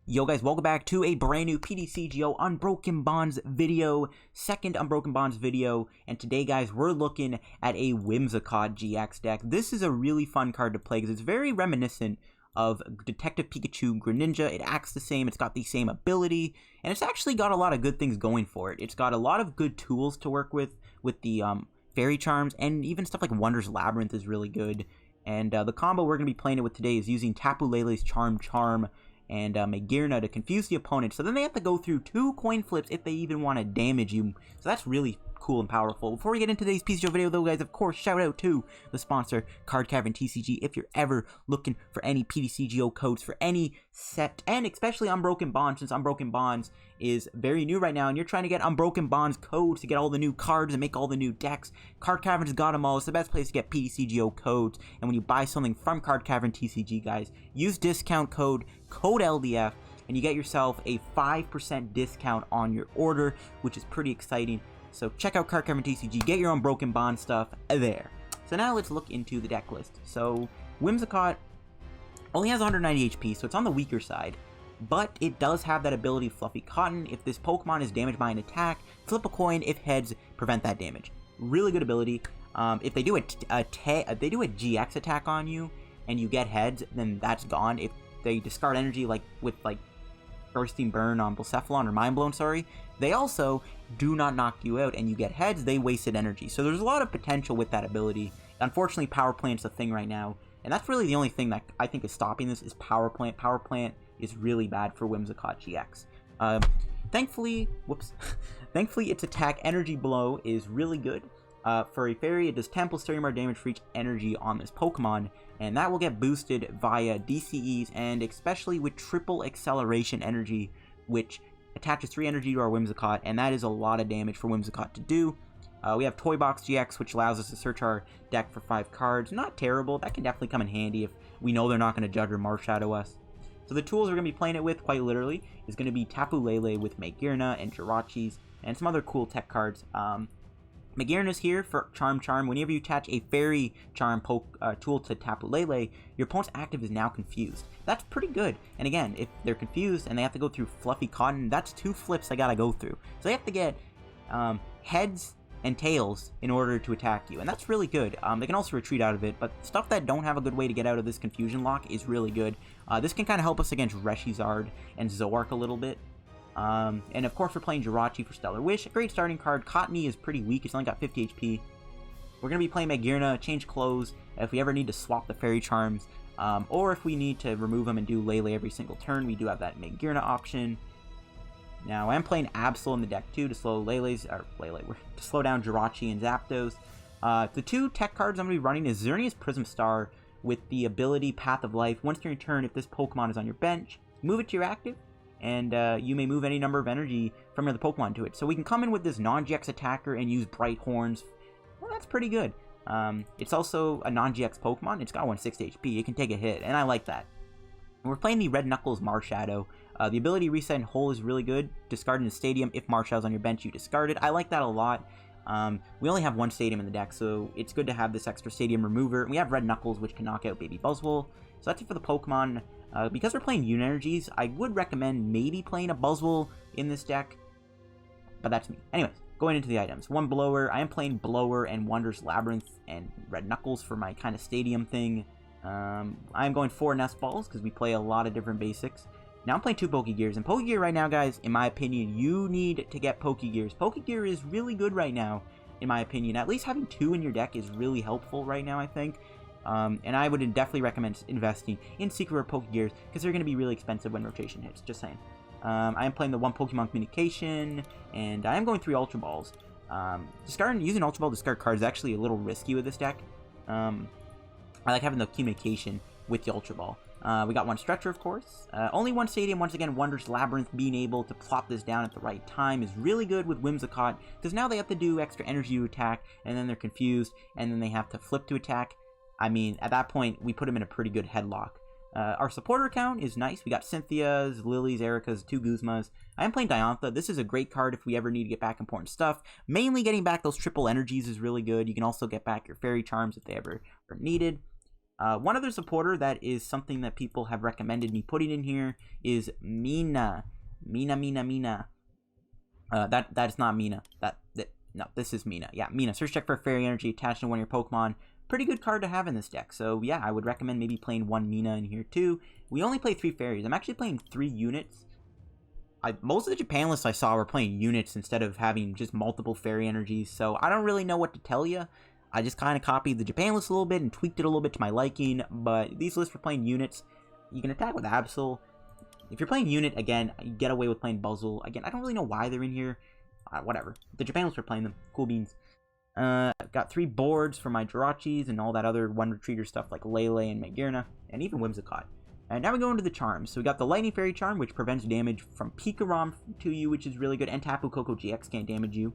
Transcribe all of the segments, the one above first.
Yo guys, welcome back to a brand new PTCGO Unbroken Bonds video, second Unbroken Bonds video, and today guys, we're looking at a Whimsicott-GX deck. This is a really fun card to play because it's very reminiscent of Detective Pikachu Greninja. It acts the same, it's got the same ability, and it's actually got a lot of good things going for it. It's got a lot of good tools to work with the Fairy Charms, and even stuff like Wondrous Labyrinth is really good. And the combo we're going to be playing it with today is using Tapu Lele's Charm and Magearna to confuse the opponent, so then they have to go through 2 coin flips if they even want to damage you. So that's really cool and powerful. Before we get into today's PTCGO video though guys, of course, shout out to the sponsor, Card Cavern TCG. If you're ever looking for any PTCGO codes for any set, and especially Unbroken Bonds, since Unbroken Bonds is very new right now, and you're trying to get Unbroken Bonds codes to get all the new cards and make all the new decks, Card Cavern's got them all. It's the best place to get PTCGO codes, and when you buy something from Card Cavern TCG, guys, use discount code LDF, and you get yourself a 5% discount on your order, which is pretty exciting. So check out Card Cavern TCG, get your Unbroken Bond stuff there. So now let's look into the deck list. So Whimsicott only has 190 HP, so it's on the weaker side, but it does have that ability Fluffy Cotton. If this Pokemon is damaged by an attack, flip a coin. If heads, prevent that damage. Really good ability. If they do a GX attack on you and you get heads, then that's gone. If they discard energy with Bursting Burn on Blacephalon, or Mind Blown, sorry, they also do not knock you out, and you get heads, they wasted energy. So there's a lot of potential with that ability. Unfortunately, Power Plant's a thing right now, and that's really the only thing that I think is stopping this is Power Plant. Power Plant is really bad for Whimsicott-GX. Thankfully, thankfully its attack Energy Blow is really good. For a fairy, it does 10 plus 30 more damage for each energy on this Pokemon, and that will get boosted via DCEs, and especially with triple acceleration energy, which attaches 3 energy to our Whimsicott, and that is a lot of damage for Whimsicott to do. We have Toy Box GX, which allows us to search our deck for 5 cards. Not terrible, that can definitely come in handy if we know they're not going to judge or Marshadow us. So the tools we're going to be playing it with, quite literally, is going to be Tapu Lele with Magearna and Jirachi's, and some other cool tech cards. Magearna's here for Charm. Whenever you attach a Fairy Charm tool to Tapu Lele, your opponent's active is now confused. That's pretty good. And again, if they're confused and they have to go through Fluffy Cotton, that's 2 flips they gotta go through. So they have to get heads and tails in order to attack you, and that's really good. They can also retreat out of it, but stuff that don't have a good way to get out of this confusion lock is really good. This can kind of help us against Reshizard and Zoroark a little bit. And of course we're playing Jirachi for Stellar Wish. A great starting card. Cottonee is pretty weak, it's only got 50 HP. We're going to be playing Magearna, change clothes if we ever need to swap the Fairy Charms, or if we need to remove them and do Lele every single turn, we do have that Magearna option. Now I'm playing Absol in the deck too to slow to slow down Jirachi and Zapdos. The 2 tech cards I'm going to be running is Xerneas Prism Star with the ability Path of Life. Once during your turn, if this Pokemon is on your bench, move it to your active, and you may move any number of energy from another Pokemon to it. So we can come in with this non-GX attacker and use Bright Horns. Well, that's pretty good. It's also a non-GX Pokemon. It's got 160 HP. It can take a hit, and I like that. And we're playing the Red Knuckles Marshadow. The ability Reset and Hole is really good. Discard in the stadium. If Marshadow's on your bench, you discard it. I like that a lot. We only have 1 stadium in the deck, so it's good to have this extra stadium remover. And we have Red Knuckles, which can knock out Baby Buzzwole. So that's it for the Pokemon. Because we're playing Unenergies, I would recommend maybe playing a Buzzwole in this deck, but that's me. Anyways, going into the items. 1 Blower. I am playing Blower and Wondrous Labyrinth and Red Knuckles for my kind of stadium thing. I am going 4 Nest Balls because we play a lot of different basics. Now I'm playing 2 Pokégears, and Pokégear right now, guys, in my opinion, you need to get Pokégears. Pokégear is really good right now, in my opinion. At least having 2 in your deck is really helpful right now, I think. And I would definitely recommend investing in Secret Rare Pokégears because they're going to be really expensive when rotation hits, just saying. I am playing the 1 Pokémon Communication, and I am going 3 Ultra Balls. Using Ultra Ball to discard cards is actually a little risky with this deck. I like having the Communication with the Ultra Ball. We got 1 Stretcher, of course. Only 1 Stadium. Once again, Wondrous Labyrinth, being able to plop this down at the right time is really good with Whimsicott, because now they have to do extra energy to attack, and then they're confused, and then they have to flip to attack. I mean, at that point, we put him in a pretty good headlock. Our supporter account is nice. We got Cynthia's, Lily's, Erika's, 2 Guzmas. I am playing Diantha. This is a great card if we ever need to get back important stuff. Mainly getting back those triple energies is really good. You can also get back your Fairy Charms if they ever are needed. One other supporter that is something that people have recommended me putting in here is Mina. Mina. That is not Mina. No, this is Mina. Yeah, Mina. Search deck for Fairy Energy attached to one of your Pokemon. Pretty good card to have in this deck. So yeah, I would recommend maybe playing one Mina in here too. We only play 3 fairies. I'm actually playing 3 units. Most of the Japan lists I saw were playing units instead of having just multiple fairy energies. So I don't really know what to tell you. I just kind of copied the Japan list a little bit and tweaked it a little bit to my liking. But these lists were playing units. You can attack with Absol. If you're playing unit, again, you get away with playing Buzzle. Again, I don't really know why they're in here. Whatever. The Japan lists were playing them. Cool beans. I've got 3 boards for my Jirachis and all that other one retreater stuff like Lele and Magearna, and even Whimsicott. And now we go into the charms. So we got the Lightning Fairy Charm, which prevents damage from Pikarom TEU, which is really good, and Tapu Koko GX can't damage you.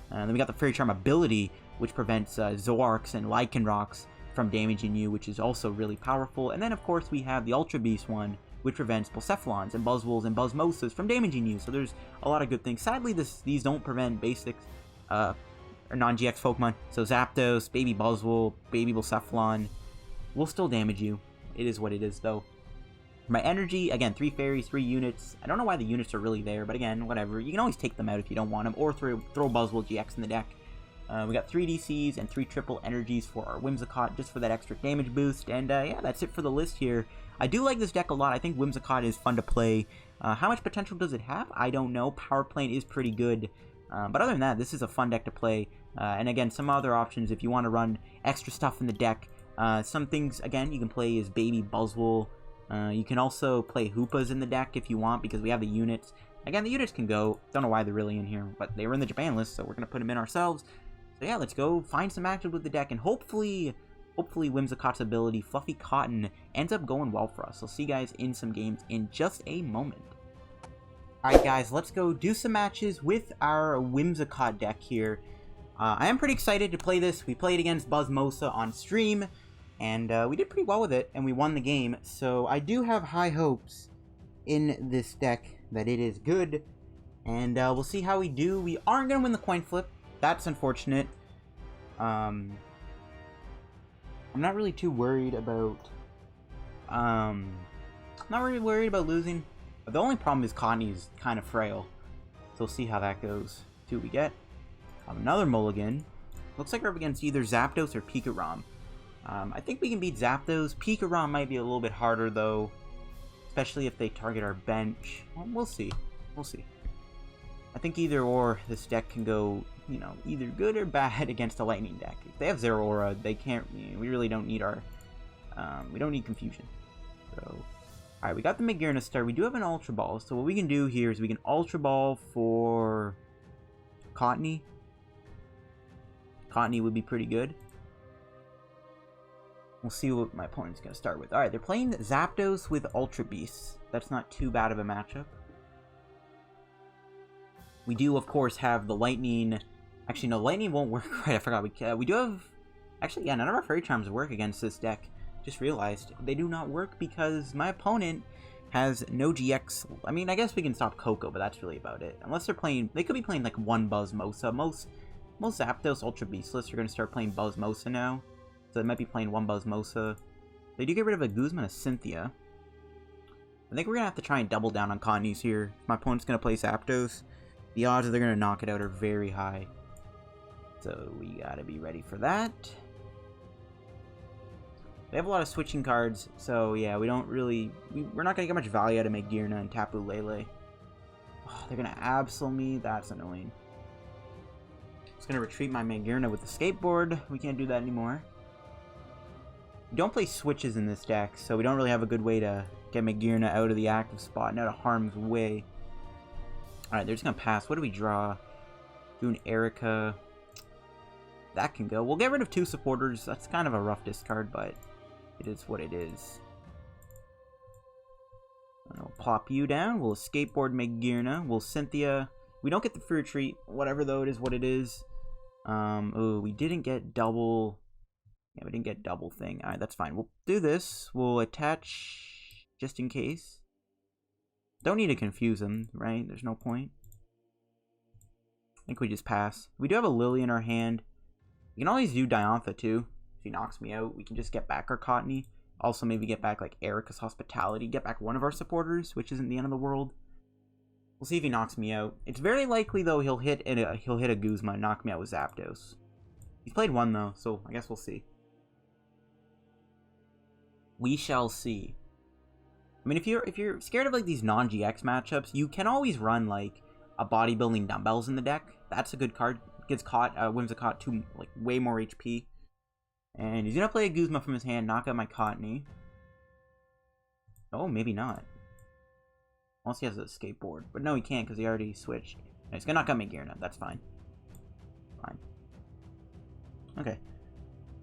And then we got the Fairy Charm ability, which prevents Zoarks and Lycanrocs from damaging you, which is also really powerful. And then, of course, we have the Ultra Beast one, which prevents Bucephalons and Buzzwoles and Buzzmosas from damaging you. So there's a lot of good things. Sadly, these don't prevent basics, or non-GX Pokemon. So Zapdos, Baby Buzzwole, Baby Bucephalon will still damage you. It is what it is, though. My energy, again, 3 fairies, 3 units. I don't know why the units are really there, but again, whatever. You can always take them out if you don't want them, or throw Buzzwole GX in the deck. We got 3 DCs and 3 triple energies for our Whimsicott, just for that extra damage boost. And yeah, that's it for the list here. I do like this deck a lot. I think Whimsicott is fun to play. How much potential does it have? I don't know. Power Plant is pretty good. But other than that, this is a fun deck to play. And again, some other options if you want to run extra stuff in the deck. Some things, again, you can play as Baby Buzzwole. You can also play Hoopas in the deck if you want, because we have the units. Again, the units can go. Don't know why they're really in here, but they were in the Japan list, so we're going to put them in ourselves. So yeah, let's go find some action with the deck, and hopefully Whimsicott's ability, Fluffy Cotton, ends up going well for us. I'll see you guys in some games in just a moment. Alright guys, let's go do some matches with our Whimsicott deck here. I am pretty excited to play this. We played against Buzzmosa on stream, and we did pretty well with it, and we won the game. So I do have high hopes in this deck that it is good, and we'll see how we do. We aren't going to win the coin flip. That's unfortunate. I'm not really too worried about... not really worried about losing. The only problem is Cottonee's kind of frail. So we'll see how that goes. See what we get. Another mulligan. Looks like we're up against either Zapdos or Pikarom. I think we can beat Zapdos. Pikarom might be a little bit harder, though. Especially if they target our bench. Well, we'll see. We'll see. I think either or, this deck can go, you know, either good or bad against a Lightning deck. If they have Zero Aura, they can't, you know, we really don't need our, we don't need confusion. So, alright, we got the Magearna start. We do have an Ultra Ball, so what we can do here is we can Ultra Ball for Cottonee. Cottonee would be pretty good. We'll see what my opponent's going to start with. Alright, they're playing Zapdos with Ultra Beasts. That's not too bad of a matchup. We do, of course, have the Lightning. Actually, no, Lightning won't work right. I forgot. We do have... Actually, yeah, none of our Fairy Charms work against this deck. Just realized. They do not work because my opponent has no GX. I mean, I guess we can stop Coco, but that's really about it. Unless they're playing... They could be playing, like, one Buzzmosa. Most Zapdos Ultra Beast lists are going to start playing Buzzmosa now. So they might be playing one Buzzmosa. They do get rid of a Guzma and a Cynthia. I think we're going to have to try and double down on Cottonees here. My opponent's going to play Zapdos. The odds that they're going to knock it out are very high. So we got to be ready for that. They have a lot of switching cards, so yeah, we don't really... We're not going to get much value out of Magearna and Tapu Lele. Oh, they're going to Absol me? That's annoying. I'm just going to retreat my Magearna with the Escape Board. We can't do that anymore. We don't play switches in this deck, so we don't really have a good way to get Magearna out of the active spot and out of harm's way. Alright, they're just going to pass. What do we draw? Do an Erika. That can go. We'll get rid of 2 supporters. That's kind of a rough discard, but it is what it is. I'll plop you down. We'll Escape Board Magearna. We'll Cynthia. We don't get the free retreat. Whatever, though, it is what it is. Oh, we didn't get double... Yeah, we didn't get double thing. Alright, that's fine. We'll do this. We'll attach just in case. Don't need to confuse them, right? There's no point. I think we just pass. We do have a Lillie in our hand. We can always do Diantha, too. If he knocks me out, we can just get back our Cottonee. Also, maybe get back, like, Erika's Hospitality. Get back one of our supporters, which isn't the end of the world. We'll see if he knocks me out. It's very likely, though, he'll hit a Guzma and knock me out with Zapdos. He's played one, though, so I guess we'll see. We shall see. I mean, if you're scared of, like, these non-GX matchups, you can always run, like, a bodybuilding dumbbells in the deck. That's a good card. Gives Whimsicott like, way more HP. And he's gonna play a Guzma from his hand, knock out my Cottonee. Oh, maybe not. Unless he has an Escape Board. But no, he can't because he already switched. No, he's gonna knock out Magearna. That's fine. Fine. Okay.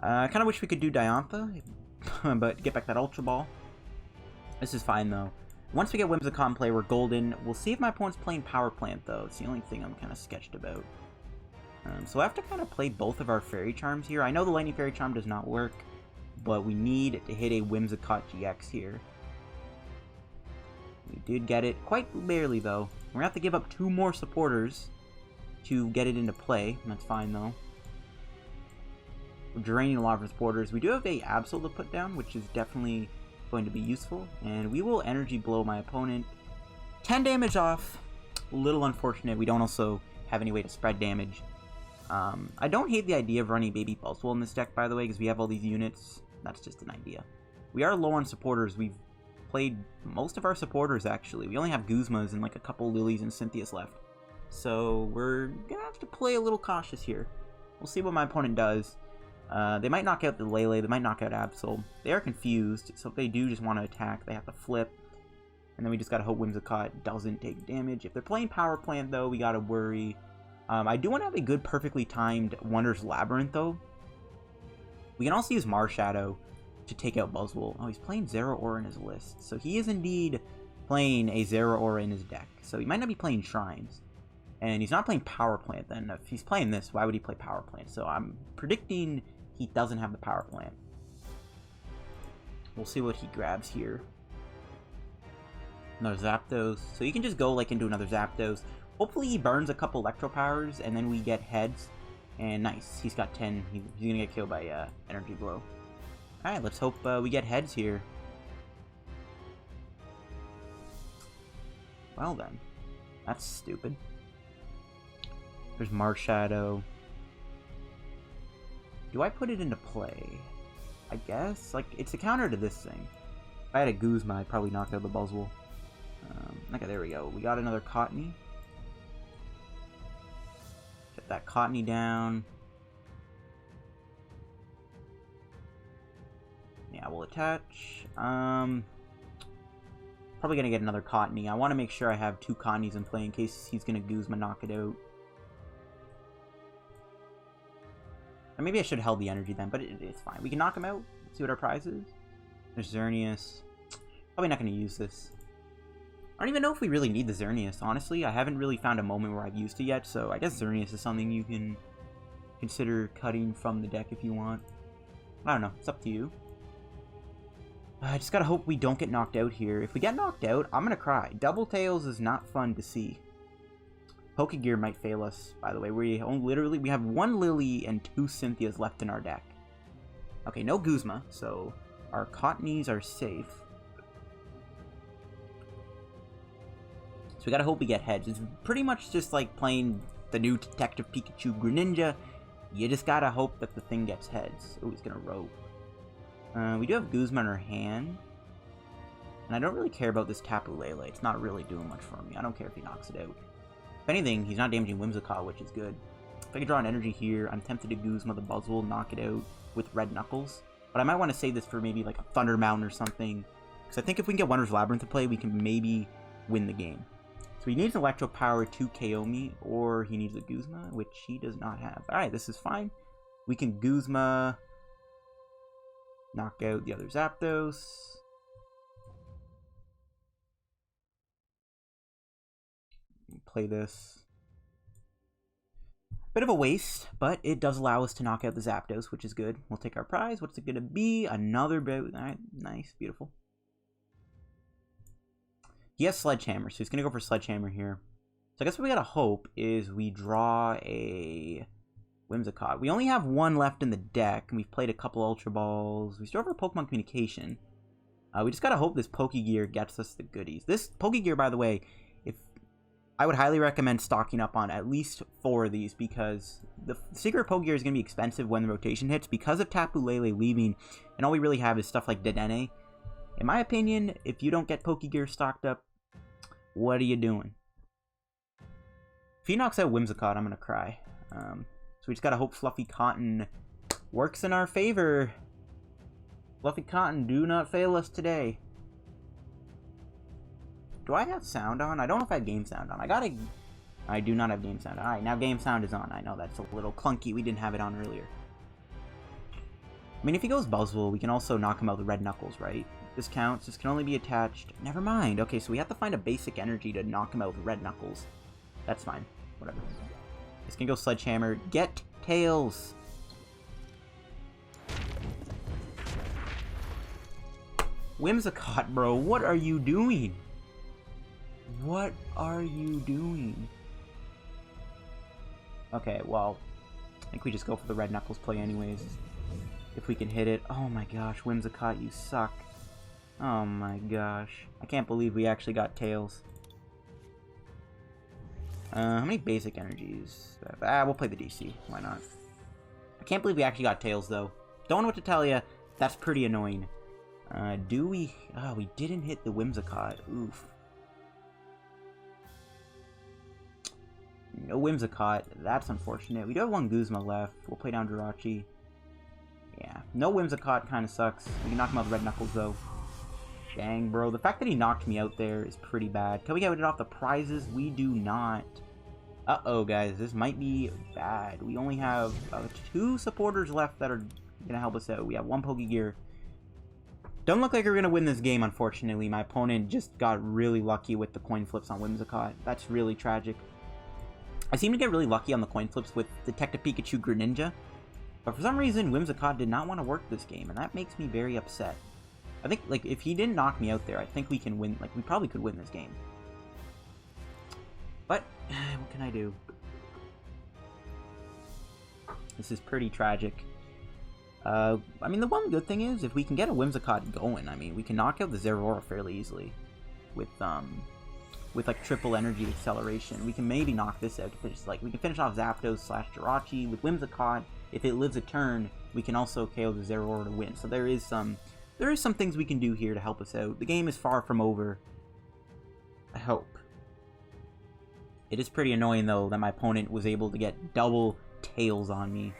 I kind of wish we could do Diantha, but get back that Ultra Ball. This is fine, though. Once we get Whimsicott in play, we're golden. We'll see if my opponent's playing Power Plant, though. It's the only thing I'm kind of sketched about. So I have to kind of play both of our Fairy Charms here. I know the Lightning Fairy Charm does not work, but we need to hit a Whimsicott-GX here. We did get it. Quite barely, though. We're going to have to give up 2 more supporters to get it into play. That's fine, though. We're draining a lot of our supporters. We do have a Absol to put down, which is definitely going to be useful. And we will Energy Blow my opponent. 10 damage off. A little unfortunate. We don't also have any way to spread damage. I don't hate the idea of running Baby Buzzwole in this deck, by the way, because we have all these units. That's just an idea. We are low on supporters. We've played most of our supporters, actually. We only have Guzmas and like a couple Lillies and Cynthias left. So we're going to have to play a little cautious here. We'll see what my opponent does. They might knock out the Lele. They might knock out Absol. They are confused, so if they do just want to attack, they have to flip. And then we just got to hope Whimsicott doesn't take damage. If they're playing Power Plant, though, we got to worry. I do want to have a good, perfectly timed Wondrous Labyrinth, though. We can also use Marshadow to take out Buzzwole. Oh, he's playing Zeraora in his list. So he is indeed playing a Zeraora in his deck. So he might not be playing Shrines. And he's not playing Power Plant, then. If he's playing this, why would he play Power Plant? So I'm predicting he doesn't have the Power Plant. We'll see what he grabs here. Another Zapdos. So you can just go, like, into another Zapdos. Hopefully he burns a couple Electro Powers, and then we get heads. And nice. He's got 10. He's going to get killed by Energy Blow. Alright, let's hope we get heads here. Well then. That's stupid. There's Marshadow. Do I put it into play? I guess. Like, it's a counter to this thing. If I had a Guzma, I'd probably knock out the Buzzwole. Okay, there we go. We got another Cottonee. Get that Cottonee down. Yeah, we'll attach. Probably gonna get another Cottonee. I want to make sure I have 2 Cottonees in play in case he's gonna Guzma knock it out. Or maybe I should have held the energy then, but it's fine. We can knock him out. See what our prize is. There's Xerneas. Probably not gonna use this. I don't even know if we really need the Xerneas, honestly. I haven't really found a moment where I've used it yet, so I guess Xerneas is something you can consider cutting from the deck if you want. I don't know. It's up to you. I just gotta hope we don't get knocked out here. If we get knocked out, I'm gonna cry. Double Tails is not fun to see. Pokégear might fail us, by the way. We have 1 Lillie and 2 Cynthias left in our deck. Okay, no Guzma, so our Cottonees are safe. So we gotta hope we get heads. It's pretty much just like playing the new Detective Pikachu Greninja. You just gotta hope that the thing gets heads. Oh, he's gonna rope. We do have Guzma in our hand. And I don't really care about this Tapu Lele. It's not really doing much for me. I don't care if he knocks it out. If anything, he's not damaging Whimsicott, which is good. If I can draw an energy here, I'm tempted to Guzma the Buzzwole, knock it out with Red Knuckles. But I might want to save this for maybe like a Thunder Mountain or something. Because I think if we can get Wondrous Labyrinth to play, we can maybe win the game. So he needs Electro Power to KO me, or he needs a Guzma, which he does not have. Alright, this is fine. We can Guzma, knock out the other Zapdos. Play this. Bit of a waste, but it does allow us to knock out the Zapdos, which is good. We'll take our prize. What's it going to be? Another boat. Alright, nice, beautiful. He has Sledgehammer, so he's going to go for Sledgehammer here. So I guess what we got to hope is we draw a Whimsicott. We only have one left in the deck, and we've played a couple Ultra Balls. We still have our Pokemon Communication. We just gotta hope this Pokégear gets us the goodies. This Pokégear, by the way, I would highly recommend stocking up on at least 4 of these, because the Secret Pokégear is going to be expensive when the rotation hits because of Tapu Lele leaving, and all we really have is stuff like Dedenne. In my opinion, if you don't get Pokégear stocked up, what are you doing? If he knocks out Whimsicott, I'm going to cry. So we just got to hope Fluffy Cotton works in our favor. Fluffy Cotton, do not fail us today. Do I have sound on? I don't know if I have game sound on. I do not have game sound on. Alright, now game sound is on. I know that's a little clunky. We didn't have it on earlier. I mean, if he goes Buzzwole, we can also knock him out with Red Knuckles, right? This counts. This can only be attached. Never mind. Okay, so we have to find a basic energy to knock him out with Red Knuckles. That's fine. Whatever. This can go Sledgehammer. Get Tails! Whimsicott, bro. What are you doing? What are you doing? Okay, well, I think we just go for the Red Knuckles play anyways. If we can hit it. Oh my gosh, Whimsicott, you suck. Oh my gosh. I can't believe we actually got Tails. How many basic energies? We'll play the DC. Why not? I can't believe we actually got Tails, though. Don't know what to tell you. That's pretty annoying. Do we... Oh, we didn't hit the Whimsicott. Oof. No Whimsicott. That's unfortunate. We do have one Guzma left. We'll play down Jirachi. Yeah. No Whimsicott kind of sucks. We can knock him out with Red Knuckles, though. Dang, bro. The fact that he knocked me out there is pretty bad. Can we get it off the prizes? We do not. Uh-oh, guys. This might be bad. We only have 2 supporters left that are going to help us out. We have 1 Pokégear. Don't look like we're going to win this game, unfortunately. My opponent just got really lucky with the coin flips on Whimsicott. That's really tragic. I seem to get really lucky on the coin flips with Detective Pikachu Greninja, but for some reason Whimsicott did not want to work this game, and that makes me very upset. I think, like, if he didn't knock me out there, I think we can win, like, we probably could win this game. But, what can I do? This is pretty tragic. I mean, the one good thing is, if we can get a Whimsicott going, I mean, we can knock out the Zeraora fairly easily. With like triple energy acceleration. We can maybe knock this out to finish, like, we can finish off Zapdos / Jirachi with Whimsicott. If it lives a turn, we can also KO the Zeraora to win. So there is some things we can do here to help us out. The game is far from over. I hope. It is pretty annoying, though, that my opponent was able to get double Tails on me.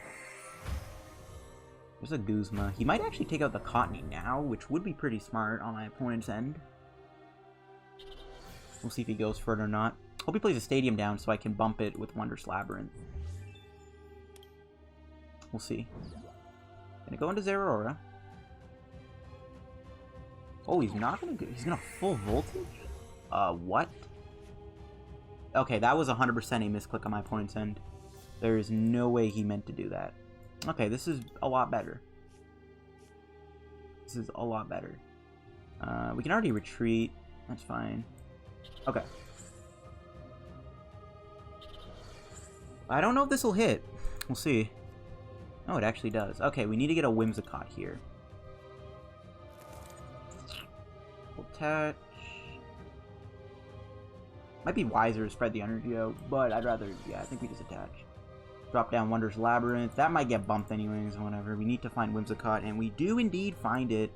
There's a Guzma. He might actually take out the Cottonee now, which would be pretty smart on my opponent's end. We'll see if he goes for it or not. Hope he plays a Stadium down so I can bump it with Wondrous Labyrinth. We'll see. Gonna go into Zeraora. Oh, he's not gonna go. He's gonna full voltage? What? Okay, that was 100% a misclick on my opponent's end. There is no way he meant to do that. Okay, this is a lot better. This is a lot better. We can already retreat. That's fine. Okay. I don't know if this will hit. We'll see. Oh, it actually does. Okay, we need to get a Whimsicott here. We'll attach. Might be wiser to spread the energy out, but I'd rather, yeah, I think we just attach. Drop down Wondrous Labyrinth. That might get bumped anyways, whatever. We need to find Whimsicott, and we do indeed find it.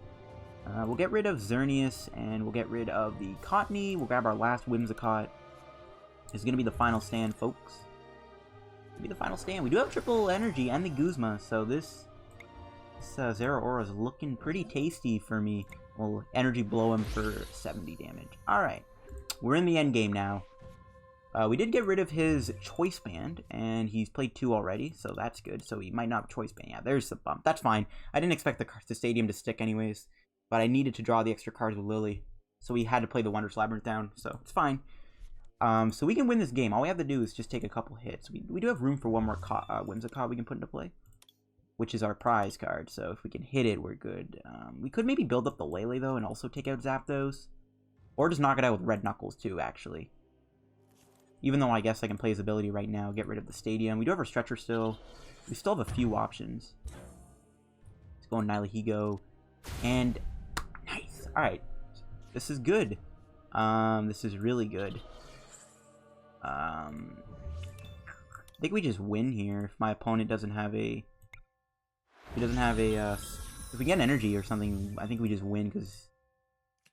We'll get rid of Xerneas, and we'll get rid of the Cottonee. We'll grab our last Whimsicott. This is going to be the final stand, folks. It'll be the final stand. We do have triple energy and the Guzma, so this Zeraora is looking pretty tasty for me. We'll energy blow him for 70 damage. Alright, we're in the end game now. We did get rid of his Choice Band, and he's played 2 already, so that's good. So he might not have Choice Band. Yeah, there's the bump. That's fine. I didn't expect the Stadium to stick anyways. But I needed to draw the extra cards with Lillie, so we had to play the Wondrous Labyrinth down, so it's fine. So we can win this game. All we have to do is just take a couple hits. We do have room for one more Whimsicott we can put into play, which is our prize card, so if we can hit it, we're good. We could maybe build up the Lele, though, and also take out Zapdos. Or just knock it out with Red Knuckles, too, actually. Even though I guess I can play his ability right now, get rid of the Stadium. We do have our Stretcher still. We still have a few options. Let's go Nihilego. And nice. Alright. This is good. This is really good. I think we just win here if my opponent doesn't have a... if we get an energy or something, I think we just win because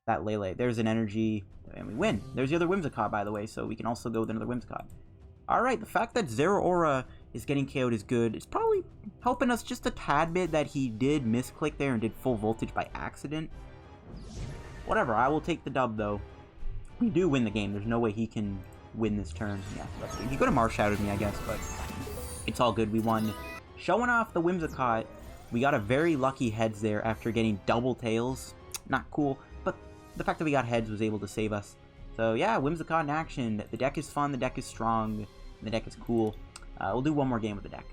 that Lele. There's an energy, and we win. There's the other Whimsicott, by the way, so we can also go with another Whimsicott. Alright, the fact that Zeraora is getting KO'd is good. It's probably helping us just a tad bit that he did misclick there and did full voltage by accident. Whatever, I will take the dub, though. We do win the game. There's no way he can win this turn. Yeah, that's good. He could have Marshadowed me, I guess, but it's all good. We won. Showing off the Whimsicott. We got a very lucky heads there after getting double tails. Not cool, but the fact that we got heads was able to save us. So yeah, Whimsicott in action. The deck is fun, the deck is strong, and the deck is cool. We'll do one more game with the deck.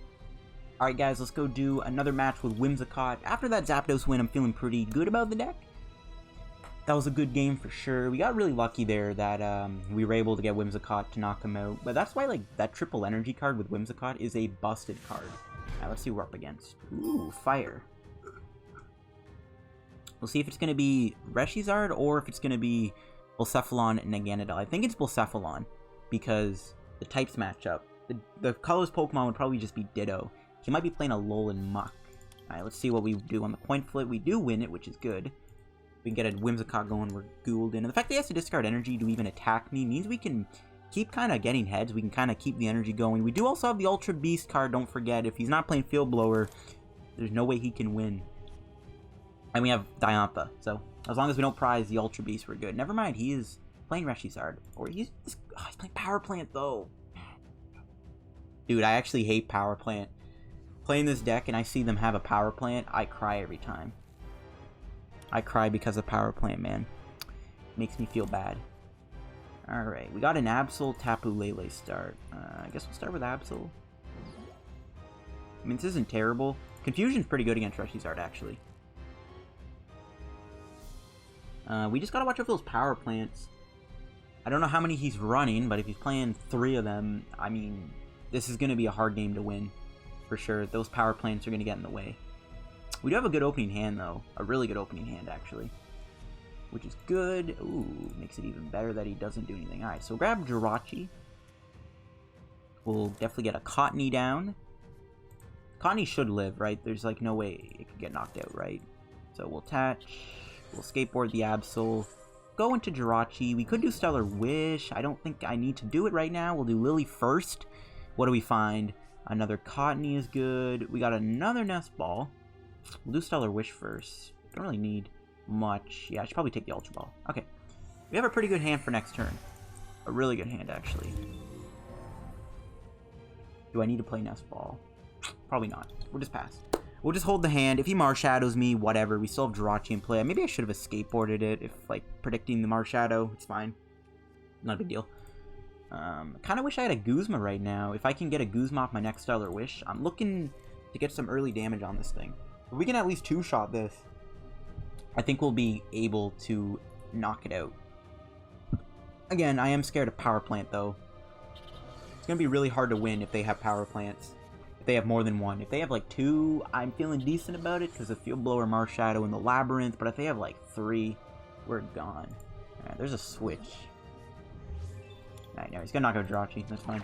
Alright guys, let's go do another match with Whimsicott. After that Zapdos win, I'm feeling pretty good about the deck. That was a good game for sure. We got really lucky there that we were able to get Whimsicott to knock him out. But that's why like that triple energy card with Whimsicott is a busted card. Now let's see what we're up against. Ooh, fire. We'll see if it's going to be Reshizard or if it's going to be Bullcephalon and Naganadel. I think it's Bullcephalon because the types match up. The colorless Pokemon would probably just be Ditto. He might be playing a Alolan Muck. Alright, let's see what we do on the point flip. We do win it, which is good. We can get a Whimsicott going, we're Ghouled in. And the fact that he has to discard energy to even attack me means we can keep kind of getting heads. We can kind of keep the energy going. We do also have the Ultra Beast card, don't forget. If he's not playing Field Blower, there's no way he can win. And we have Diantha, so as long as we don't prize the Ultra Beast, we're good. Never mind, he is playing Reshizard. Or he's playing Power Plant, though. Dude, I actually hate Power Plant. Playing this deck and I see them have a Power Plant, I cry every time. I cry because of Power Plant, man. Makes me feel bad. Alright, we got an Absol Tapu Lele start. I guess we'll start with Absol. I mean, this isn't terrible. Confusion's pretty good against Reshizard, actually. We just gotta watch out for those Power Plants. I don't know how many he's running, but if he's playing 3 of them, I mean, this is gonna be a hard game to win. For sure. Those Power Plants are gonna get in the way. We do have a good opening hand, though. A really good opening hand, actually. Which is good. Ooh, makes it even better that he doesn't do anything. Alright, so grab Jirachi. We'll definitely get a Cottonee down. Cottonee should live, right? There's, like, no way it could get knocked out, right? So we'll attach. We'll skateboard the Absol. Go into Jirachi. We could do Stellar Wish. I don't think I need to do it right now. We'll do Lillie first. What do we find? Another Cottonee is good. We got another Nest Ball. We'll do Stellar Wish first. Don't really need much. Yeah, I should probably take the Ultra Ball. Okay. We have a pretty good hand for next turn. A really good hand, actually. Do I need to play Nest Ball? Probably not. We'll just pass. We'll just hold the hand. If he Marshadows me, whatever. We still have Jirachi in play. Maybe I should have escape boarded it if, like, predicting the Marshadow. It's fine. Not a big deal. Kind of wish I had a Guzma right now. If I can get a Guzma off my next Stellar Wish, I'm looking to get some early damage on this thing. If we can at least two-shot this, I think we'll be able to knock it out. Again, I am scared of Power Plant, though. It's going to be really hard to win if they have Power Plants. If they have more than one. If they have, like, 2, I'm feeling decent about it because of Field Blower, Marshadow, and the Labyrinth. But if they have, like, 3, we're gone. Alright, there's a switch. Alright, now he's going to knock out Jirachi. That's fine.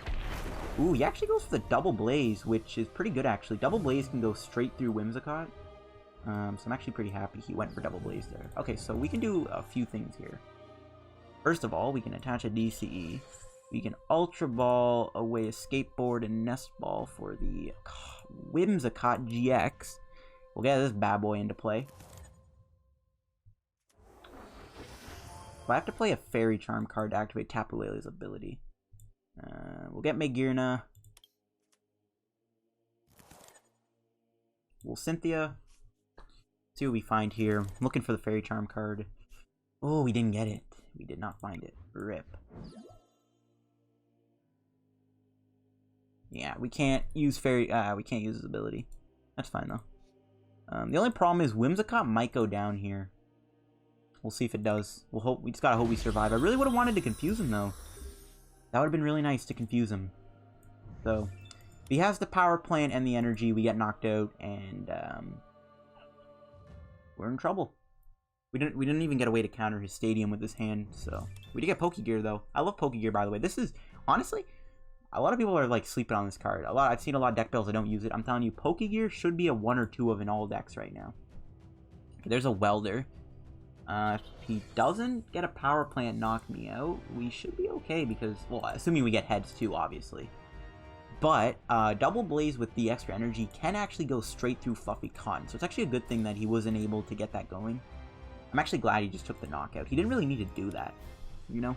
Ooh, he actually goes for the Double Blaze, which is pretty good, actually. Double Blaze can go straight through Whimsicott. So I'm actually pretty happy he went for Double Blaze there. Okay, so we can do a few things here. First of all, we can attach a DCE. We can Ultra Ball away Escape Board and Nest Ball for the Whimsicott-GX. We'll get this bad boy into play. So I have to play a Fairy Charm card to activate Tapu Lele's ability. We'll get Magearna. We'll Cynthia. See what we find here. I'm looking for the Fairy Charm card. Oh, we didn't get it. We did not find it. RIP. Yeah, we can't use we can't use his ability. That's fine though. The only problem is Whimsicott might go down here. We'll see if it does. We'll hope. We just gotta hope we survive. I really would have wanted to confuse him though. That would have been really nice to confuse him. So, If he has the power plant and the energy, we get knocked out, and we're in trouble. We didn't even get a way to counter his stadium with his hand, so we did get Pokégear though. I love Pokégear, by the way. This is honestly, a lot of people are like sleeping on this card. I've seen a lot of deck builds that don't use it. I'm telling you, Pokégear should be a 1 or 2 of in all decks right now. Okay, there's a welder. If he doesn't get a power plant knock me out, we should be okay because, well, assuming we get heads too, obviously. But Double Blaze with the extra energy can actually go straight through Fluffy Cotton, so it's actually a good thing that he wasn't able to get that going. I'm actually glad he just took the knockout. He didn't really need to do that, you know?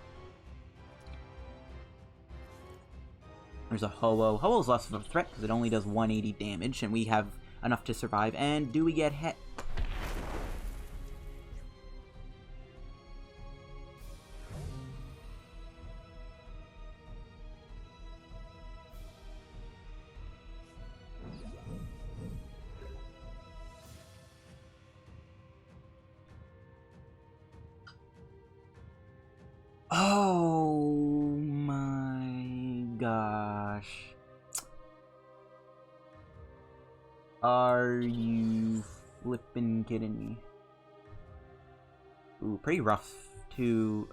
There's a Ho-Oh. Ho-Oh's less of a threat because it only does 180 damage, and we have enough to survive. And do we get hit? Oh my gosh. Are you flippin' kidding me? Ooh, pretty rough too.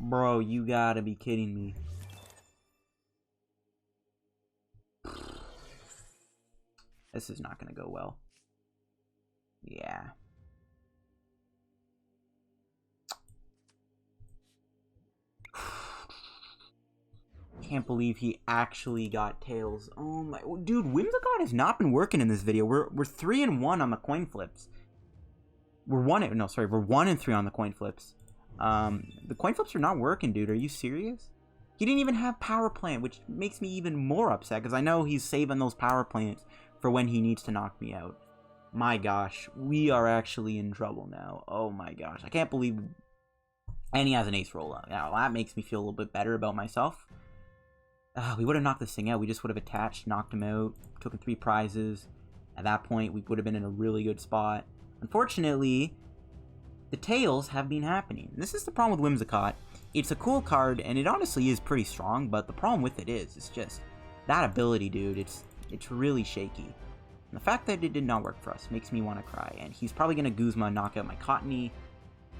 Bro, you gotta be kidding me. This is not gonna go well. Yeah. Can't believe he actually got tails. Oh my, dude, Whimsicott has not been working in this video. We're 3-1 on the coin flips. We're 1 and 3 on the coin flips. The coin flips are not working, dude. Are you serious? He didn't even have power plant, which makes me even more upset because I know he's saving those power plants for when he needs to knock me out. My gosh, we are actually in trouble now. Oh my gosh, I can't believe. And he has an ace rollout. Now that makes me feel a little bit better about myself. We would have knocked this thing out. We just would have attached, knocked him out, took him 3 prizes. At that point, we would have been in a really good spot. Unfortunately, the tails have been happening. This is the problem with Whimsicott. It's a cool card, and it honestly is pretty strong, but the problem with it is, it's just that ability, dude. It's really shaky. And the fact that it did not work for us makes me want to cry. And he's probably going to Guzma knock out my Cottonee,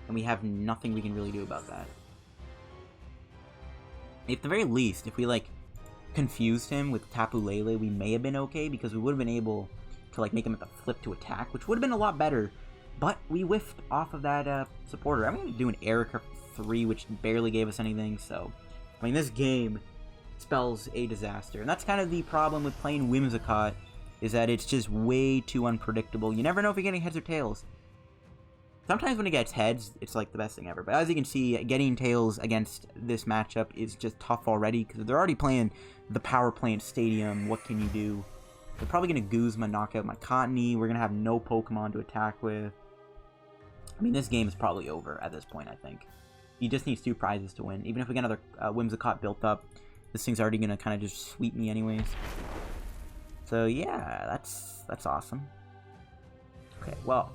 and we have nothing we can really do about that. At the very least, if we, like, confused him with Tapu Lele, we may have been okay because we would have been able to like make him at the flip to attack, which would have been a lot better, but we whiffed off of that supporter. I'm going to do an Erika 3, which barely gave us anything, so I mean, this game spells a disaster, and that's kind of the problem with playing Whimsicott, is that it's just way too unpredictable. You never know if you're getting heads or tails. Sometimes when it gets heads, it's like the best thing ever. But as you can see, getting tails against this matchup is just tough already because they're already playing the power plant stadium. What can you do? They're probably going to Guzma knock out my Cottonee. We're going to have no Pokemon to attack with. I mean, this game is probably over at this point, I think. He just needs 2 prizes to win. Even if we get another Whimsicott built up, this thing's already going to kind of just sweep me anyways. So yeah, that's awesome. Okay, well,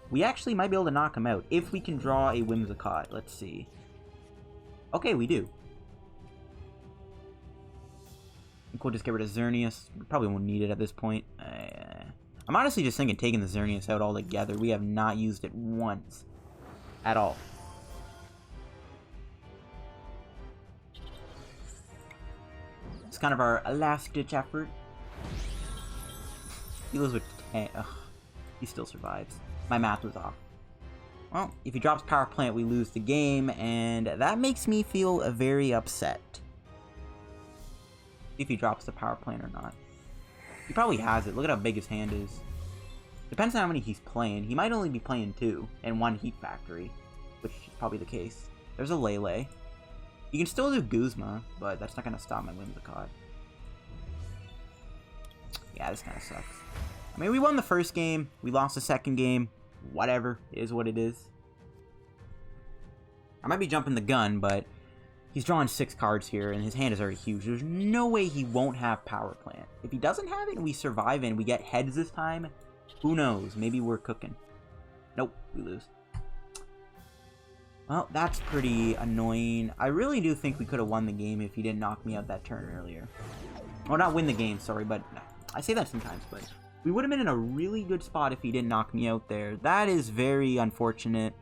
we actually might be able to knock him out if we can draw a Whimsicott. Let's see. Okay, we do. I think we'll just get rid of Xerneas. We probably won't need it at this point. I'm honestly just thinking taking the Xerneas out altogether. We have not used it once. At all. It's kind of our last-ditch effort. He lives with 10. Ugh. He still survives. My math was off. Well, if he drops power plant, we lose the game, and that makes me feel very upset. If he drops the power plant or not. He probably has it. Look at how big his hand is. Depends on how many he's playing. He might only be playing 2 and 1 Heat Factory, which is probably the case. There's a Lele. You can still do Guzma, but that's not going to stop my Whimsicott. Yeah, this kind of sucks. I mean, we won the first game. We lost the second game. Whatever. It is what it is. I might be jumping the gun, but he's drawing 6 cards here, and his hand is already huge. There's no way he won't have Power Plant. If he doesn't have it and we survive and we get heads this time, who knows? Maybe we're cooking. Nope, we lose. Well, that's pretty annoying. I really do think we could have won the game if he didn't knock me out that turn earlier. Well, not win the game, sorry, but I say that sometimes, but we would have been in a really good spot if he didn't knock me out there. That is very unfortunate.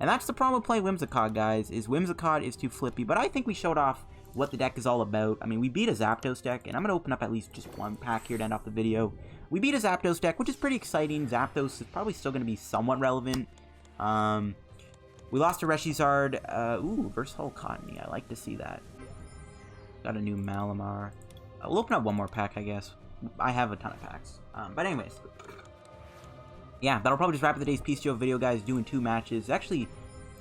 And that's the problem with playing Whimsicott, guys, is Whimsicott is too flippy, but I think we showed off what the deck is all about. I mean, we beat a Zapdos deck, and I'm going to open up at least just one pack here to end off the video. We beat a Zapdos deck, which is pretty exciting. Zapdos is probably still going to be somewhat relevant. We lost to Reshizard. Ooh, Versatile Cottonee. I like to see that. Got a new Malamar. We'll open up one more pack, I guess. I have a ton of packs. But anyways. Yeah, that'll probably just wrap up the day's PTCGO video, guys. Doing 2 matches. It's actually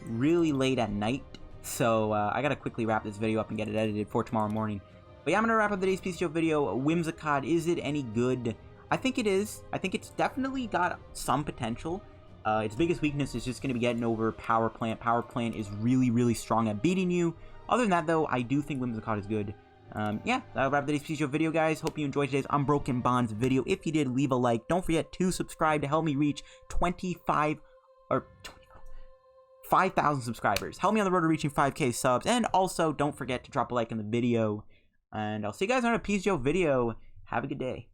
really late at night. So, I gotta quickly wrap this video up and get it edited for tomorrow morning. But yeah, I'm gonna wrap up the day's PTCGO video. Whimsicott, is it any good? I think it is. I think it's definitely got some potential. Its biggest weakness is just going to be getting over Power Plant. Power Plant is really, really strong at beating you. Other than that, though, I do think Whimsicott is good. Yeah, that'll wrap up today's PTCGO video, guys. Hope you enjoyed today's Unbroken Bonds video. If you did, leave a like. Don't forget to subscribe to help me reach 5,000 subscribers. Help me on the road to reaching 5K subs. And also, don't forget to drop a like in the video. And I'll see you guys on a PTCGO video. Have a good day.